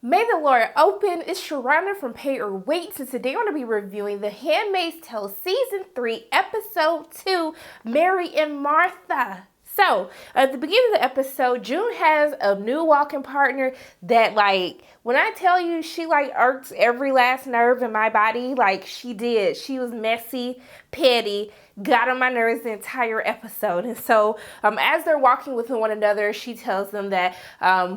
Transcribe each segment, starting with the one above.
May the Lord open. It's Sharana from Pay or Wait, and today I'm going to be reviewing The Handmaid's Tale Season 3, Episode 2, Mary and Martha. So, at the beginning of the episode, June has a new walking partner that, like, when I tell you she, like, irks every last nerve in my body, like, she did. She was messy, petty, got on my nerves the entire episode. And so, as they're walking with one another, she tells them that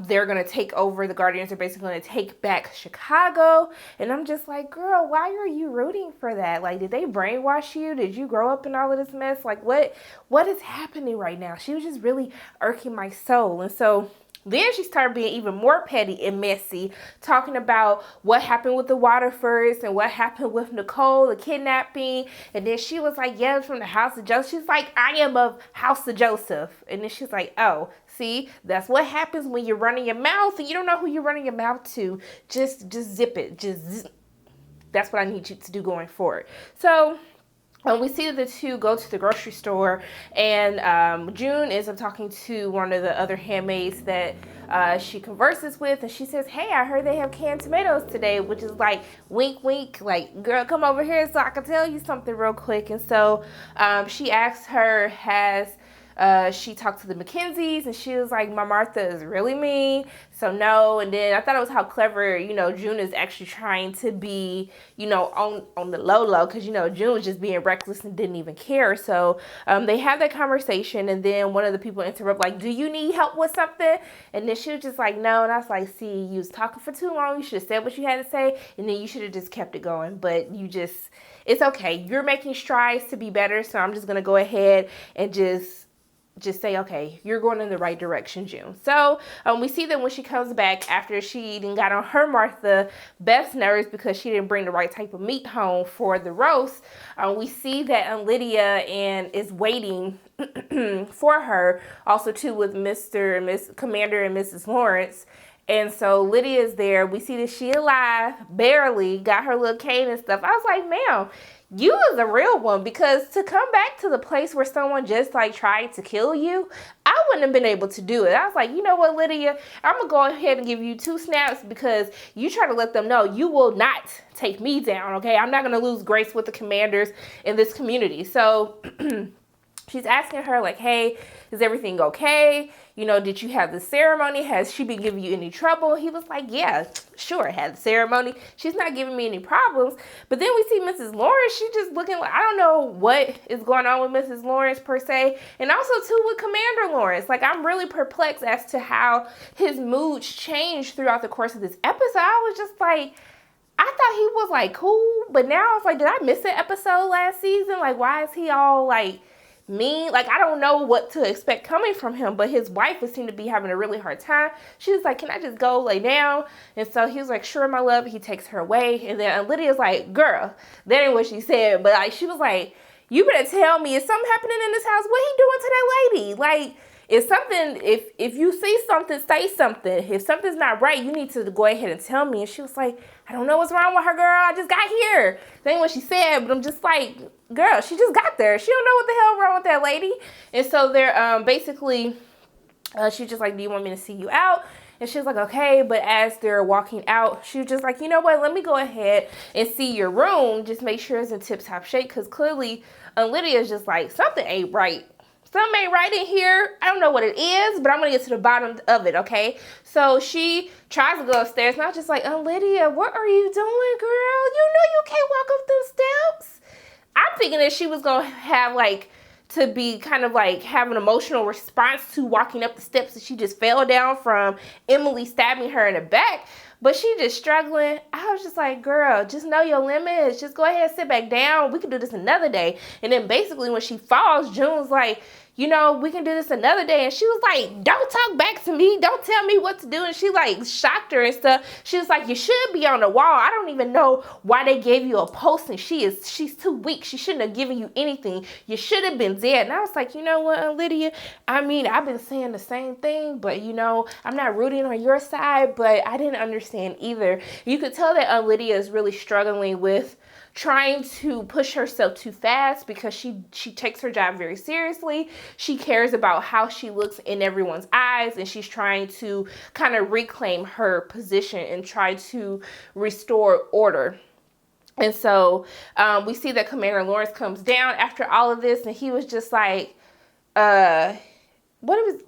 they're going to take over. The Guardians are basically going to take back Chicago. And I'm just like, girl, why are you rooting for that? Like, did they brainwash you? Did you grow up in all of this mess? Like, what is happening right now? She was just really irking my soul. And so then she started being even more petty and messy, talking about what happened with the Waterfords and what happened with Nicole, the kidnapping. And then she was like, yeah, from the house of Joseph. She's like, I am of house of Joseph. And then she's like, oh, see, that's what happens when you're running your mouth and you don't know who you're running your mouth to. Just zip it. That's what I need you to do going forward. So we see the two go to the grocery store, and June ends up talking to one of the other handmaids that she converses with, and she says, hey, I heard they have canned tomatoes today, which is like, wink, wink, like, girl, come over here so I can tell you something real quick. And so she asks her, she talked to the Mackenzies, and she was like, my Martha is really mean, so no. And then I thought it was how clever, June is actually trying to be, on the low, because, June was just being reckless and didn't even care. So they have that conversation, and then one of the people interrupt, like, do you need help with something? And then she was just like, no. And I was like, see, you was talking for too long. You should have said what you had to say, and then you should have just kept it going. But it's okay. You're making strides to be better, so I'm just going to go ahead and just say, okay, you're going in the right direction, June. So we see that when she comes back after she didn't got on her Martha Beth's nerves because she didn't bring the right type of meat home for the roast, we see that Lydia is waiting for her, also too with Mr. and Miss Commander and Mrs. Lawrence. And so Lydia's there. We see that she alive, barely, got her little cane and stuff. I was like, ma'am, you was a real one, because to come back to the place where someone just like tried to kill you, I wouldn't have been able to do it. I was like, you know what, Lydia, I'm going to go ahead and give you 2 snaps because you try to let them know you will not take me down, okay? I'm not going to lose grace with the commanders in this community. So she's asking her like, hey, is everything okay? Did you have the ceremony? Has she been giving you any trouble? He was like, yeah, sure, I had the ceremony. She's not giving me any problems. But then we see Mrs. Lawrence. She's just looking like, I don't know what is going on with Mrs. Lawrence per se. And also too with Commander Lawrence. Like, I'm really perplexed as to how his moods changed throughout the course of this episode. I was just like, I thought he was like cool, but now I was like, did I miss an episode last season? Like, why is he all like mean? Like, I don't know what to expect coming from him, but his wife would seem to be having a really hard time. She was like, can I just go lay down? And so he was like, sure, my love. He takes her away. And then Lydia's like, girl, that ain't what she said. But like, she was like, you better tell me, is something happening in this house? What he doing to that lady? Like, if you see something, say something. If something's not right, you need to go ahead and tell me. And she was like, I don't know what's wrong with her, girl. I just got here. That ain't what she said, but I'm just like, girl, she just got there. She don't know what the hell wrong with that lady. And so they're basically, she's just like, do you want me to see you out? And she was like, okay. But as they're walking out, she was just like, you know what? Let me go ahead and see your room. Just make sure it's in tip-top shape. Because clearly Lydia's just like, something ain't right. Something ain't right in here. I don't know what it is, but I'm going to get to the bottom of it, okay? So she tries to go upstairs, and I was just like, Lydia, what are you doing, girl? You know you can't walk up those steps. I'm thinking that she was going to have, like, to be kind of like have an emotional response to walking up the steps that she just fell down from Emily stabbing her in the back. But she just struggling. I was just like, girl, just know your limits. Just go ahead and sit back down. We can do this another day. And then basically when she falls, June's like, we can do this another day. And she was like, don't talk back to me. Don't tell me what to do. And she like shocked her and stuff. She was like, you should be on the wall. I don't even know why they gave you a post. And she's too weak. She shouldn't have given you anything. You should have been dead. And I was like, you know what, Lydia? I mean, I've been saying the same thing, but I'm not rooting on your side, but I didn't understand either. You could tell that Lydia is really struggling with trying to push herself too fast because she takes her job very seriously. She cares about how she looks in everyone's eyes, and she's trying to kind of reclaim her position and try to restore order. And so we see that Commander Lawrence comes down after all of this, and he was just like,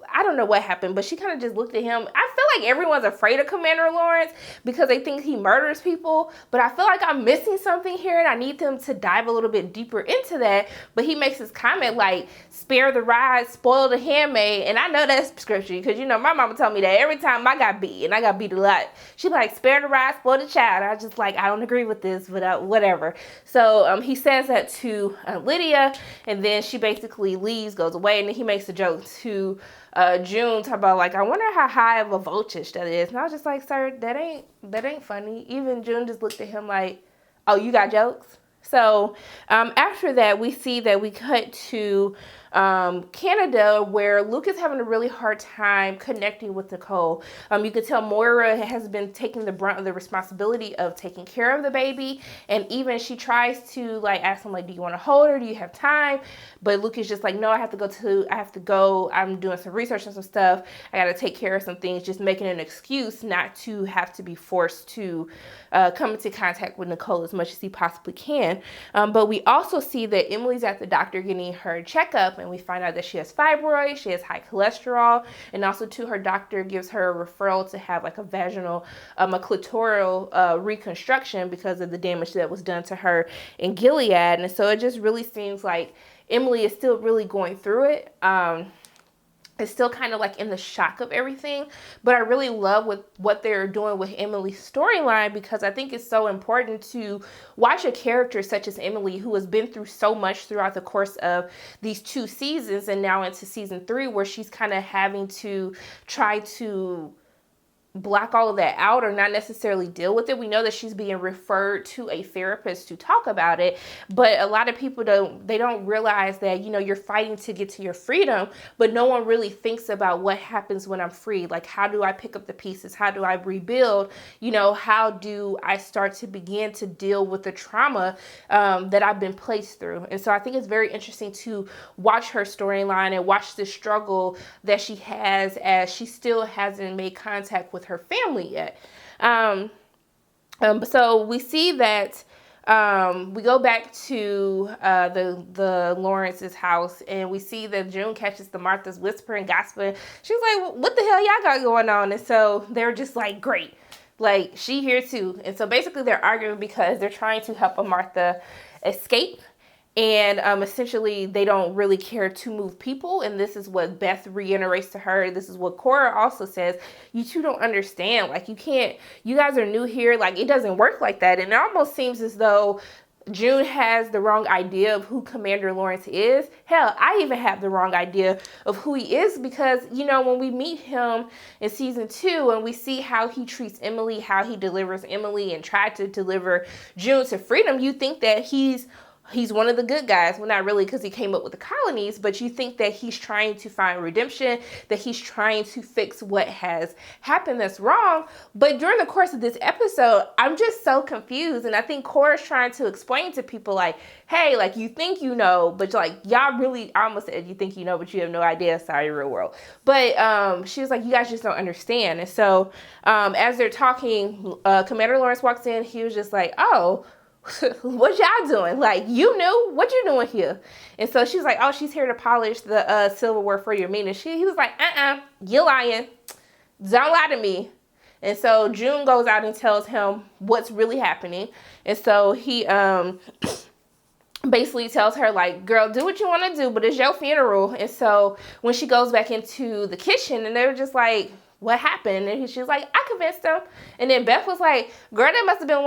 I don't know what happened, but she kind of just looked at him. I feel like everyone's afraid of Commander Lawrence because they think he murders people, but I feel like I'm missing something here, and I need them to dive a little bit deeper into that. But he makes this comment like, spare the rod, spoil the handmaid. And I know that's scripture because, my mama told me that every time I got beat, and I got beat a lot, she'd be like, spare the rod, spoil the child. I just like, I don't agree with this, but whatever. So he says that to Lydia, and then she basically leaves, goes away, and then he makes a joke to June, talk about like, I wonder how high of a voltage that is. And I was just like, sir, that ain't funny. Even June just looked at him like, oh, you got jokes? So after that, we see that we cut to Canada, where Luke is having a really hard time connecting with Nicole. You could tell Moira has been taking the brunt of the responsibility of taking care of the baby, and even she tries to like ask him like, do you want to hold her? Do you have time? But Luke is just like, no, I have to go. I'm doing some research and some stuff. I got to take care of some things, just making an excuse not to have to be forced to come into contact with Nicole as much as he possibly can. But we also see that Emily's at the doctor getting her checkup, and we find out that she has fibroids, she has high cholesterol, and also too, her doctor gives her a referral to have like a vaginal, a clitoral reconstruction because of the damage that was done to her in Gilead. And so it just really seems like Emily is still really going through it. It's still kind of like in the shock of everything, but I really love what they're doing with Emily's storyline, because I think it's so important to watch a character such as Emily, who has been through so much throughout the course of these 2 seasons and now into season 3, where she's kind of having to try to block all of that out or not necessarily deal with it. We know that she's being referred to a therapist to talk about it, but a lot of people don't realize that, you're fighting to get to your freedom, but no one really thinks about what happens when I'm free. Like, how do I pick up the pieces? How do I rebuild? How do I start to begin to deal with the trauma that I've been placed through? And so I think it's very interesting to watch her storyline and watch the struggle that she has as she still hasn't made contact with her family yet. So we see that we go back to the Lawrence's house, and we see that June catches the Marthas whispering, gossiping. She's like, what the hell y'all got going on? And so they're just like, great. Like, she here too. And so basically they're arguing because they're trying to help a Martha escape. And essentially, they don't really care to move people. And this is what Beth reiterates to her. This is what Cora also says. You two don't understand. Like, you guys are new here. Like, it doesn't work like that. And it almost seems as though June has the wrong idea of who Commander Lawrence is. Hell, I even have the wrong idea of who he is, because, when we meet him in season 2 and we see how he treats Emily, how he delivers Emily and tried to deliver June to freedom, you think that he's one of the good guys. Well, not really, because he came up with the colonies, but you think that he's trying to find redemption, that he's trying to fix what has happened that's wrong. But during the course of this episode, I'm just so confused. And I think Cora's trying to explain to people like, hey, like, you think you know, but like, y'all really, I almost said you think you know, but you have no idea. Sorry, real world. But she was like, you guys just don't understand. And so as they're talking, Commander Lawrence walks in. He was just like, oh, what y'all doing? Like, you knew? What you doing here? And so she's like, oh, she's here to polish the silverware for your meeting. He was like, you're lying. Don't lie to me. And so June goes out and tells him what's really happening. And so he basically tells her, like, girl, do what you want to do, but it's your funeral. And so when she goes back into the kitchen, and they were just like, what happened? And she's like, I convinced him. And then Beth was like, girl, that must have been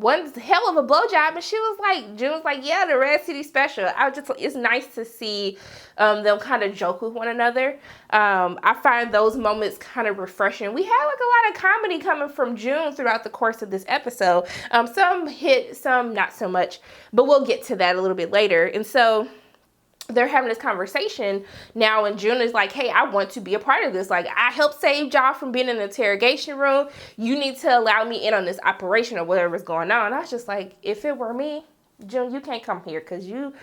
one hell of a blowjob. And she was like, June was like, yeah, the Red City Special. It's nice to see them kind of joke with one another. I find those moments kind of refreshing. We had like a lot of comedy coming from June throughout the course of this episode. Some hit, some not so much, but we'll get to that a little bit later. And so they're having this conversation now, and June is like, hey, I want to be a part of this. Like, I helped save y'all from being in the interrogation room. You need to allow me in on this operation or whatever's going on. I was just like, if it were me, June, you can't come here because you've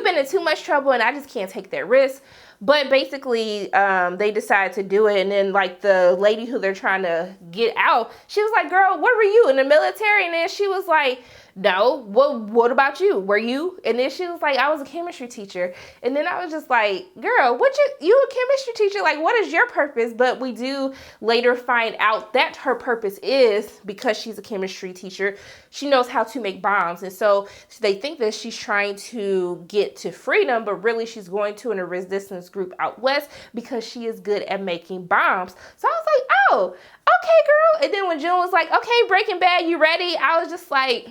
been in too much trouble and I just can't take that risk. But basically, they decide to do it. And then, like, the lady who they're trying to get out, she was like, girl, what were you, in the military? And then she was like, no, what about you? Were you? And then she was like, I was a chemistry teacher. And then I was just like, girl, you a chemistry teacher? Like, what is your purpose? But we do later find out that her purpose is, because she's a chemistry teacher, she knows how to make bombs. And so they think that she's trying to get to freedom, but really she's going to a resistance group out west because she is good at making bombs. So I was like, oh, okay, girl. And then when June was like, okay, Breaking Bad, you ready? I was just like,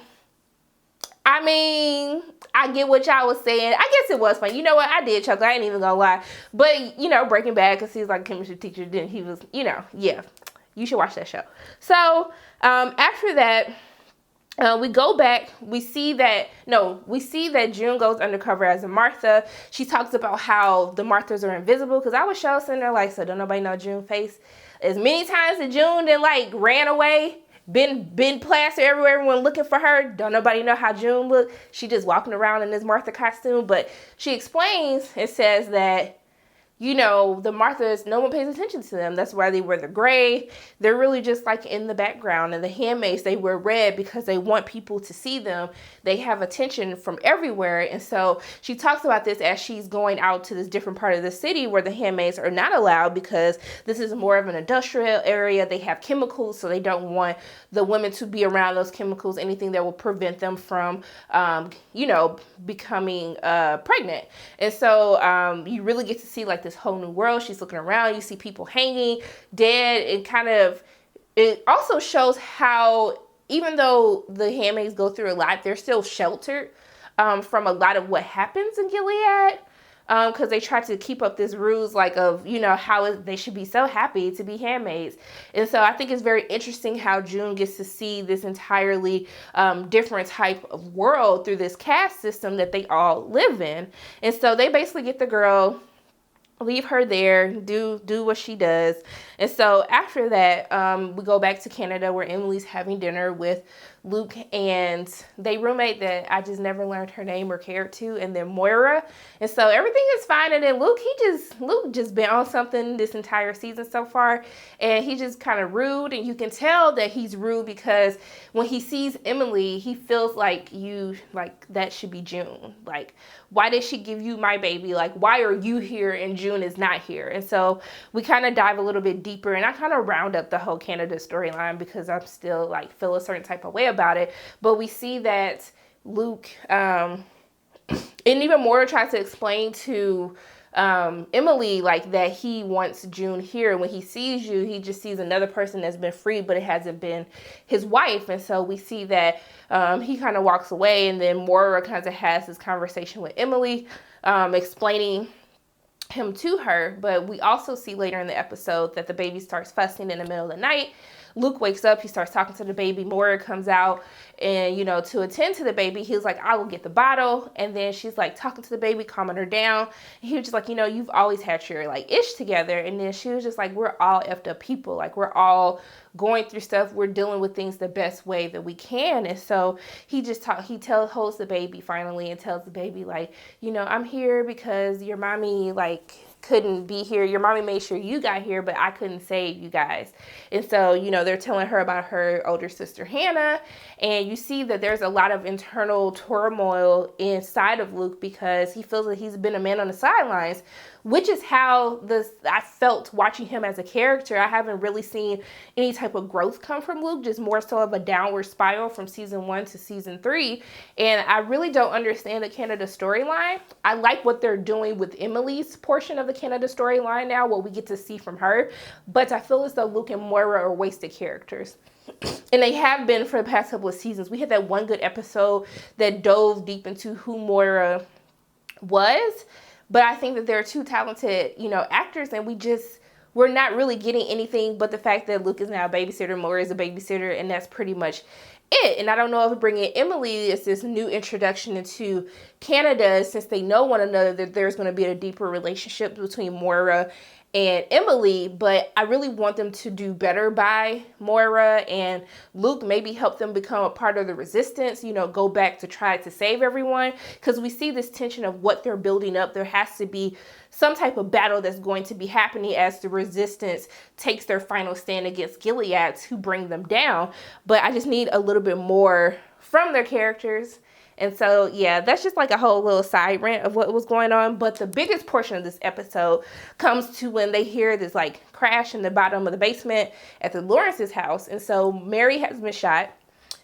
I mean, I get what y'all was saying. I guess it was fun. You know what? I did chuckle. I ain't even gonna lie. But, you know, Breaking Bad, because he's like a chemistry teacher, then he was, you know, yeah. You should watch that show. So, after that, we go back. We see that June goes undercover as a Martha. She talks about how the Marthas are invisible, because I was sitting there like, so don't nobody know June's face. As many times as June then, like, ran away, been plastered everywhere, everyone looking for her. Don't nobody know how June looked. She just walking around in this Martha costume. But she explains and says that, you know, the Marthas, no one pays attention to them. That's why they wear the gray. They're really just like in the background. And the Handmaids, they wear red because they want people to see them. They have attention from everywhere. And so she talks about this as she's going out to this different part of the city where the Handmaids are not allowed, because this is more of an industrial area. They have chemicals, so they don't want the women to be around those chemicals, anything that will prevent them from, you know, becoming pregnant. And so you really get to see like this whole new world. She's looking around, you see people hanging, dead, and it also shows how, even though the Handmaids go through a lot, they're still sheltered from a lot of what happens in Gilead, because they try to keep up this ruse like of, you know, how they should be so happy to be handmaids. And so I think it's very interesting how June gets to see this entirely different type of world through this caste system that they all live in. And so they basically get the girl, leave her there, do what she does. And so after that, we go back to Canada where Emily's having dinner with Luke and they roommate that I just never learned her name or cared to, and then Moira. And so everything is fine. And then Luke just been on something this entire season so far, and he just kind of rude. And you can tell that he's rude because when he sees Emily, he feels like that should be June. Like, why did she give you my baby? Like, why are you here and June is not here? And so we kind of dive a little bit deeper, and I kind of round up the whole Canada storyline because I'm still like feel a certain type of way about it. But we see that Luke and even Moira tries to explain to Emily like that he wants June here. When he sees you, he just sees another person that's been freed, but it hasn't been his wife. And so we see that he kind of walks away, and then Moira kind of has this conversation with Emily, explaining him to her. But we also see later in the episode that the baby starts fussing in the middle of the night. Luke wakes up, he starts talking to the baby. Moira comes out, and, you know, to attend to the baby, he was like, I will get the bottle. And then she's like talking to the baby, calming her down. And he was just like, you know, you've always had your like ish together. And then she was just like, we're all effed up people. Like, we're all going through stuff. We're dealing with things the best way that we can. And so he holds the baby finally and tells the baby, like, you know, I'm here because your mommy like couldn't be here. Your mommy made sure you got here, but I couldn't save you guys. And so, you know, they're telling her about her older sister, Hannah. And you see that there's a lot of internal turmoil inside of Luke because he feels that he's been a man on the sidelines, which is how I felt watching him as a character. I haven't really seen any type of growth come from Luke, just more so of a downward spiral from season 1 to season 3. And I really don't understand the Canada storyline. I like what they're doing with Emily's portion of the Canada storyline now, what we get to see from her. But I feel as though Luke and Moira are wasted characters. And they have been for the past couple of seasons. We had that one good episode that dove deep into who Moira was. But I think that they're two talented, you know, actors, and we we're not really getting anything but the fact that Luke is now a babysitter, Moira is a babysitter, and that's pretty much it. And I don't know if bringing Emily is this new introduction into Canada, since they know one another, that there's going to be a deeper relationship between Moira and Emily, but I really want them to do better by Moira and Luke, maybe help them become a part of the resistance, you know, go back to try to save everyone, because we see this tension of what they're building up. There has to be some type of battle that's going to be happening as the resistance takes their final stand against Gilead to bring them down. But I just need a little bit more from their characters. And so, yeah, that's just like a whole little side rant of what was going on. But the biggest portion of this episode comes to when they hear this like crash in the bottom of the basement at the Lawrence's house. And so Mary has been shot,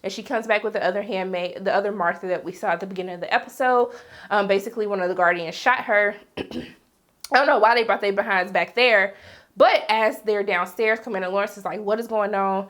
and she comes back with the other handmaid, the other Martha that we saw at the beginning of the episode. Basically, one of the guardians shot her. I don't know why they brought their behinds back there. But as they're downstairs, Commander Lawrence is like, what is going on?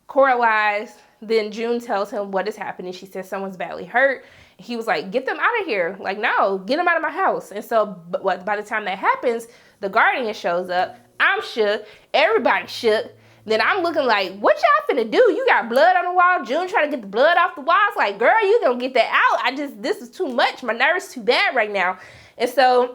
Cora lies. Then June tells him what is happening. She says someone's badly hurt. He was like, get them out of here. Like, no, get them out of my house. And so by the time that happens, the guardian shows up. I'm shook. Everybody shook. Then I'm looking like, what y'all finna do? You got blood on the wall. June trying to get the blood off the walls. Like, girl, you gonna get that out. This is too much. My nerves too bad right now. And so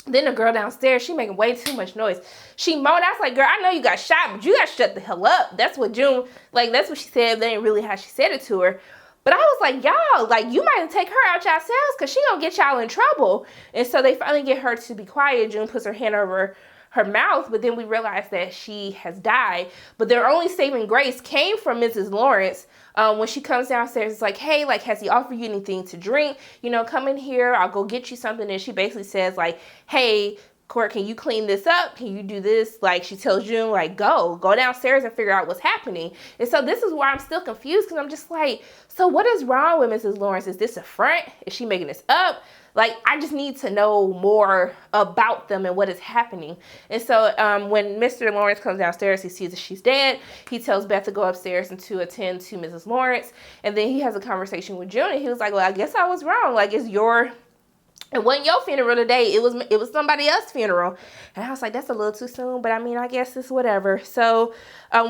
then the girl downstairs, she making way too much noise. She moaned. I was like, girl, I know you got shot, but you got to shut the hell up. That's what June, like, that's what she said. That ain't really how she said it to her. But I was like, y'all, like, you might take her out yourselves because she gonna get y'all in trouble. And so they finally get her to be quiet. June puts her hand over her mouth, but then we realize that she has died. But their only saving grace came from Mrs. Lawrence. When she comes downstairs, it's like, hey, like, has he offered you anything to drink? You know, come in here, I'll go get you something. And she basically says, like, hey, Court, can you clean this up? Can you do this? Like, she tells June, like, go downstairs and figure out what's happening. And so this is why I'm still confused, because I'm just like, so what is wrong with Mrs. Lawrence? Is this a front? Is she making this up? Like, I just need to know more about them and what is happening. And so when Mr. Lawrence comes downstairs, he sees that she's dead. He tells Beth to go upstairs and to attend to Mrs. Lawrence. And then he has a conversation with June, and he was like, well, I guess I was wrong. Like, it wasn't your funeral today. It was somebody else's funeral. And I was like, that's a little too soon, but I mean, I guess it's whatever. So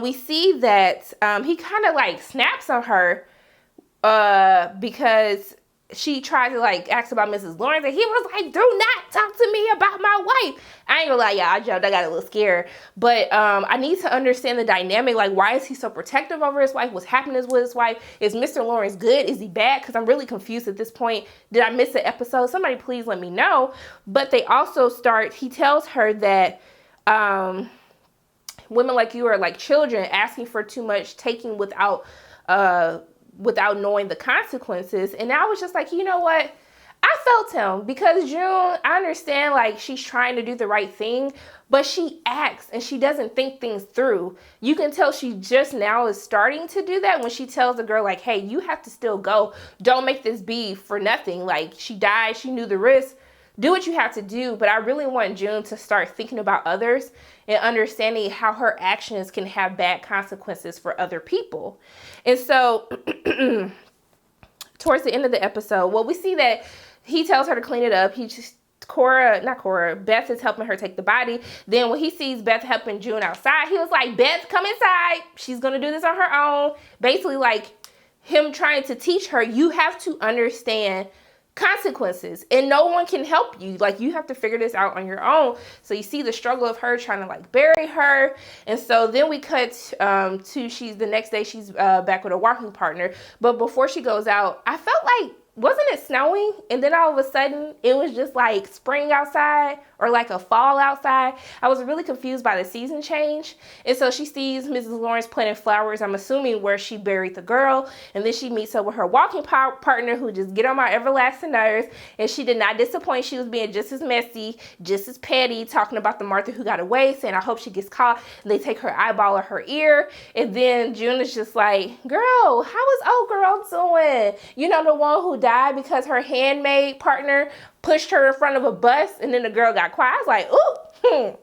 we see that he kind of like snaps on her because she tried to like ask about Mrs. Lawrence, and he was like, do not talk to me about my wife. I ain't gonna lie, y'all, I jumped, I got a little scared. But I need to understand the dynamic. Like, why is he so protective over his wife? What's happening with his wife? Is Mr. Lawrence good? Is he bad? Because I'm really confused at this point. Did I miss an episode? Somebody please let me know. But they also he tells her that women like you are like children, asking for too much, taking without knowing the consequences. And I was just like, you know what? I felt him, because June, I understand, like, she's trying to do the right thing, but she acts and she doesn't think things through. You can tell she just now is starting to do that when she tells the girl, like, hey, you have to still go. Don't make this be for nothing. Like, she died. She knew the risk. Do what you have to do. But I really want June to start thinking about others and understanding how her actions can have bad consequences for other people. And so towards the end of the episode, well, we see that he tells her to clean it up. Beth is helping her take the body. Then when he sees Beth helping June outside, he was like, Beth, come inside. She's going to do this on her own. Basically, like, him trying to teach her, you have to understand consequences, and no one can help you. Like, you have to figure this out on your own. So you see the struggle of her trying to like bury her. And so then we cut to the next day she's back with a walking partner. But before she goes out, I felt like, wasn't it snowing? And then all of a sudden it was just like spring outside, or like a fall outside. I was really confused by the season change. And so she sees Mrs. Lawrence planting flowers, I'm assuming where she buried the girl. And then she meets up with her walking partner, who just get on my everlasting nerves. And she did not disappoint. She was being just as messy, just as petty, talking about the Martha who got away, saying, I hope she gets caught. And they take her eyeball or her ear. And then June is just like, girl, how is old girl doing? You know, the one who died because her handmaid partner pushed her in front of a bus, and then the girl got quiet. I was like, ooh,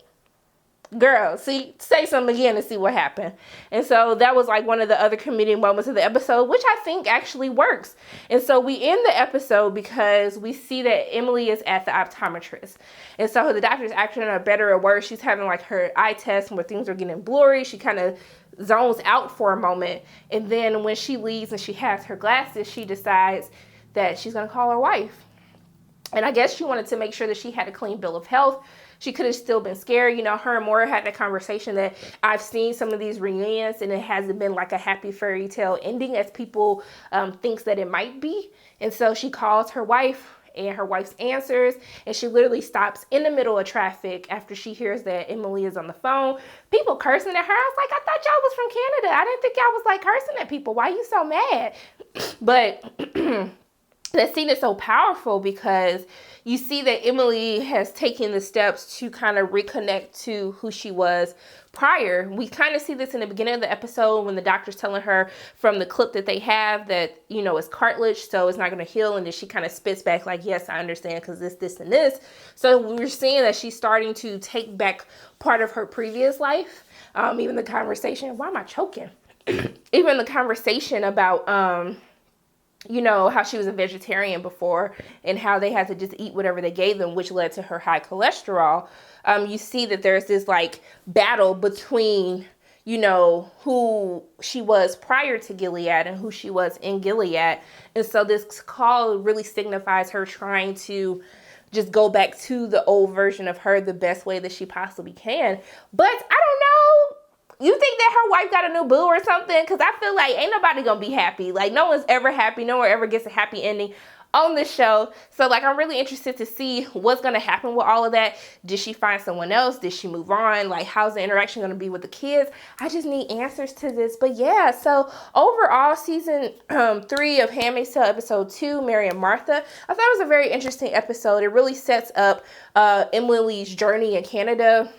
girl, see, say something again and see what happened. And so that was like one of the other comedic moments of the episode, which I think actually works. And so we end the episode because we see that Emily is at the optometrist. And so the doctor's acting on better or worse. She's having like her eye test where things are getting blurry. She kind of zones out for a moment. And then when she leaves and she has her glasses, she decides that she's going to call her wife. And I guess she wanted to make sure that she had a clean bill of health. She could have still been scared. You know, her and Moira had that conversation that I've seen some of these reunions and it hasn't been like a happy fairy tale ending as people thinks that it might be. And so she calls her wife and her wife answers and she literally stops in the middle of traffic after she hears that Emily is on the phone. People cursing at her. I was like, I thought y'all was from Canada. I didn't think y'all was like cursing at people. Why are you so mad? But that scene is so powerful because you see that Emily has taken the steps to kind of reconnect to who she was prior. We kind of see this in the beginning of the episode when the doctor's telling her from the clip that they have that, you know, it's cartilage, so it's not going to heal. And then she kind of spits back like, yes, I understand because this, and this. So we're seeing that she's starting to take back part of her previous life. Even the conversation, why am I choking? Even the conversation about, you know, how she was a vegetarian before and how they had to just eat whatever they gave them, which led to her high cholesterol. You see that there's this like battle between, you know, who she was prior to Gilead and who she was in Gilead. And so this call really signifies her trying to just go back to the old version of her the best way that she possibly can. But I don't know. You think that her wife got a new boo or something? Because I feel like ain't nobody going to be happy. Like, no one's ever happy. No one ever gets a happy ending on this show. So, like, I'm really interested to see what's going to happen with all of that. Did she find someone else? Did she move on? Like, how's the interaction going to be with the kids? I just need answers to this. But, yeah, so overall, season 3 of Handmaid's Tale, episode 2, Mary and Martha, I thought it was a very interesting episode. It really sets up Emily's journey in Canada.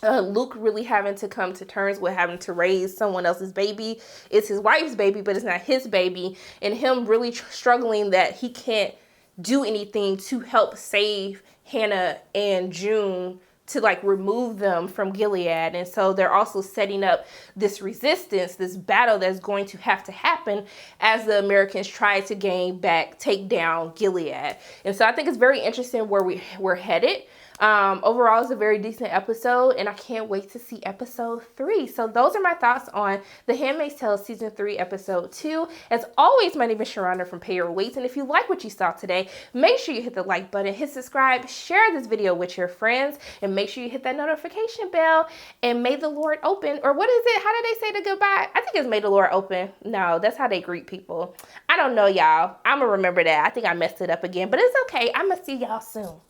Luke really having to come to terms with having to raise someone else's baby. It's his wife's baby, but it's not his baby. And him really struggling that he can't do anything to help save Hannah and June to like remove them from Gilead. And so they're also setting up this resistance, this battle that's going to have to happen as the Americans try to take down Gilead. And so I think it's very interesting where we're headed. Overall, it's a very decent episode, and I can't wait to see episode 3. So those are my thoughts on The Handmaid's Tale season 3, episode 2. As always, my name is Sharonda from Pay Your Weights, and if you like what you saw today, make sure you hit the like button, hit subscribe, share this video with your friends, and make sure you hit that notification bell, and may the Lord open, or what is it? How do they say the goodbye? I think it's may the Lord open. No, that's how they greet people. I don't know, y'all. I'm gonna remember that. I think I messed it up again, but it's okay. I'm gonna see y'all soon.